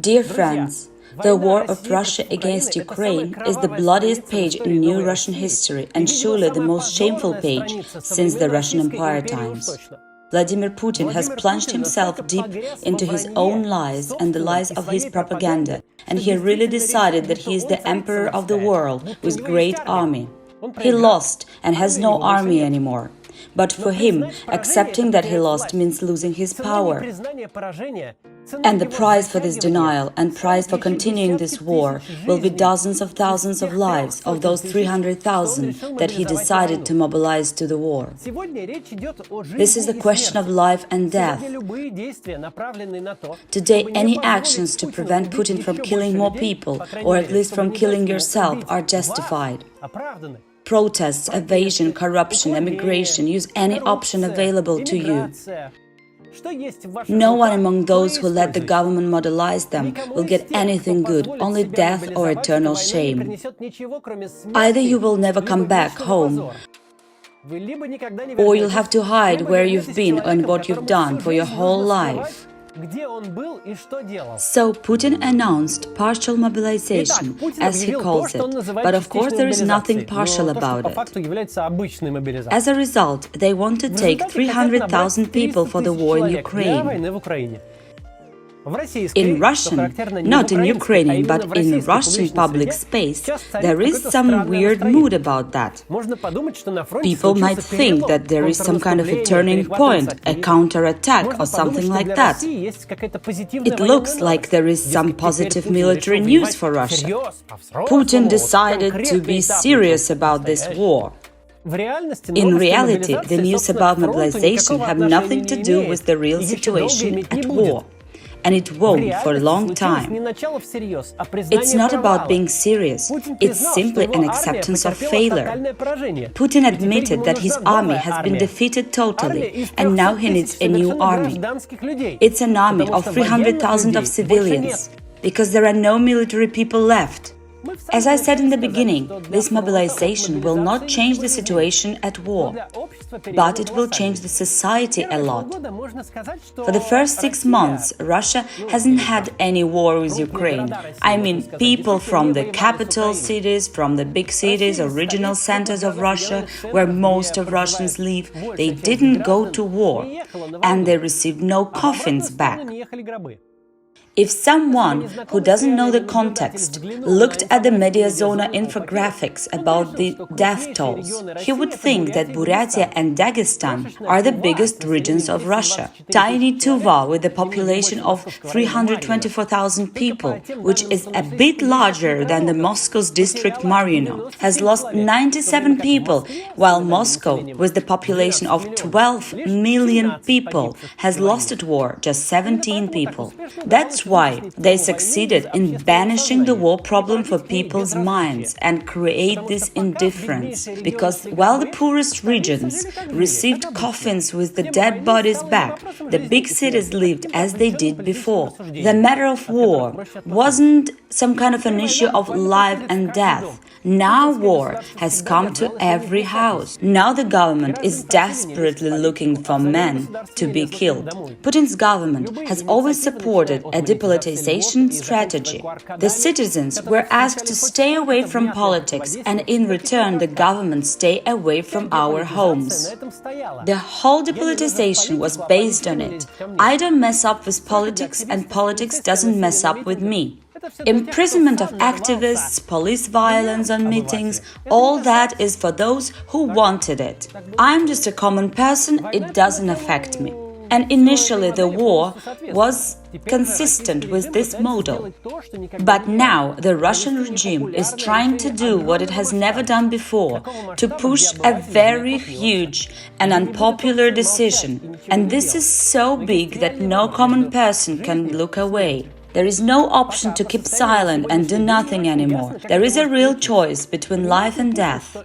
Dear friends, the war of Russia against Ukraine is the bloodiest page in new Russian history and surely the most shameful page since the Russian Empire times. Vladimir Putin has plunged himself deep into his own lies and the lies of his propaganda, and he really decided that he is the emperor of the world with great army. He lost and has no army anymore. But for him, accepting that he lost means losing his power. And the price for this denial and price for continuing this war will be dozens of thousands of lives of those 300,000 that he decided to mobilize to the war. This is a question of life and death. Today, any actions to prevent Putin from killing more people, or at least from killing yourself, are justified. Protests, evasion, corruption, emigration, use any option available to you. No one among those who let the government mobilize them will get anything good, only death or eternal shame. Either you will never come back home, or you'll have to hide where you've been and what you've done for your whole life. So Putin announced partial mobilization, as he calls it, but of course there is nothing partial about it. As a result, they want to take 300,000 people for the war in Ukraine. In Russian, not in Ukrainian, but in Russian public space, there is some weird mood about that. People might think that there is some kind of a turning point, a counterattack or something like that. It looks like there is some positive military news for Russia. Putin decided to be serious about this war. In reality, the news about mobilization have nothing to do with the real situation at war. And it won't for a long time. It's not about being serious, it's simply an acceptance of failure. Putin admitted that his army has been defeated totally, and now he needs a new army. It's an army of 300,000 of civilians, because there are no military people left. As I said in the beginning, this mobilization will not change the situation at war, but it will change the society a lot. For the first 6 months, Russia hasn't had any war with Ukraine. I mean, people from the capital cities, from the big cities or regional centers of Russia, where most of Russians live, they didn't go to war, and they received no coffins back. If someone who doesn't know the context looked at the Mediazona infographics about the death tolls, he would think that Buryatia and Dagestan are the biggest regions of Russia. Tiny Tuva, with a population of 324,000 people, which is a bit larger than the Moscow's district Marino, has lost 97 people, while Moscow, with the population of 12 million people, has lost at war just 17 people. That's why they succeeded in banishing the war problem for people's minds and create this indifference, because while the poorest regions received coffins with the dead bodies back, the big cities lived as they did before. The matter of war wasn't some kind of an issue of life and death. Now war has come to every house. Now the government is desperately looking for men to be killed. Putin's government has always supported a depoliticization strategy. The citizens were asked to stay away from politics, and in return the government stay away from our homes. The whole depoliticization was based on it. I don't mess up with politics, and politics doesn't mess up with me. Imprisonment of activists, police violence on meetings, all that is for those who wanted it. I'm just a common person, it doesn't affect me. And initially the war was consistent with this model. But now the Russian regime is trying to do what it has never done before, to push a very huge and unpopular decision. And this is so big that no common person can look away. There is no option to keep silent and do nothing anymore. There is a real choice between life and death.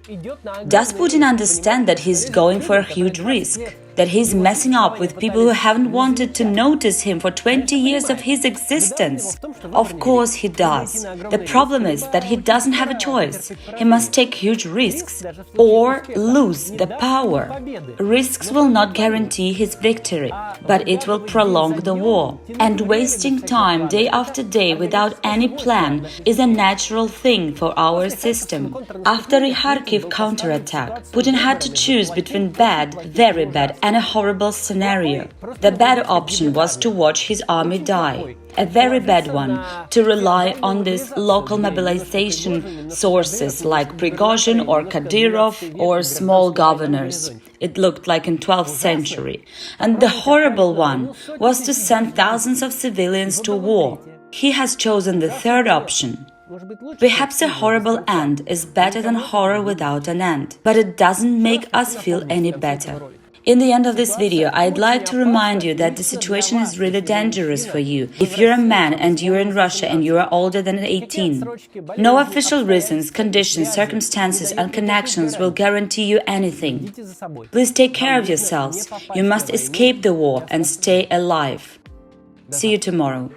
Does Putin understand that he's going for a huge risk? that he's messing up with people who haven't wanted to notice him for 20 years of his existence? Of course he does. The problem is that he doesn't have a choice. He must take huge risks or lose the power. Risks will not guarantee his victory, but it will prolong the war. And wasting time day after day without any plan is a natural thing for our system. After the Kharkiv counterattack, Putin had to choose between bad, very bad, and a horrible scenario. The bad option was to watch his army die. A very bad one, to rely on these local mobilization sources like Prigozhin or Kadyrov or small governors. It looked like in 12th century. And the horrible one was to send thousands of civilians to war. He has chosen the third option. Perhaps a horrible end is better than horror without an end, but it doesn't make us feel any better. In the end of this video, I'd like to remind you that the situation is really dangerous for you. If you're a man and you're in Russia and you are older than 18, no official reasons, conditions, circumstances and connections will guarantee you anything. Please take care of yourselves. You must escape the war and stay alive. See you tomorrow.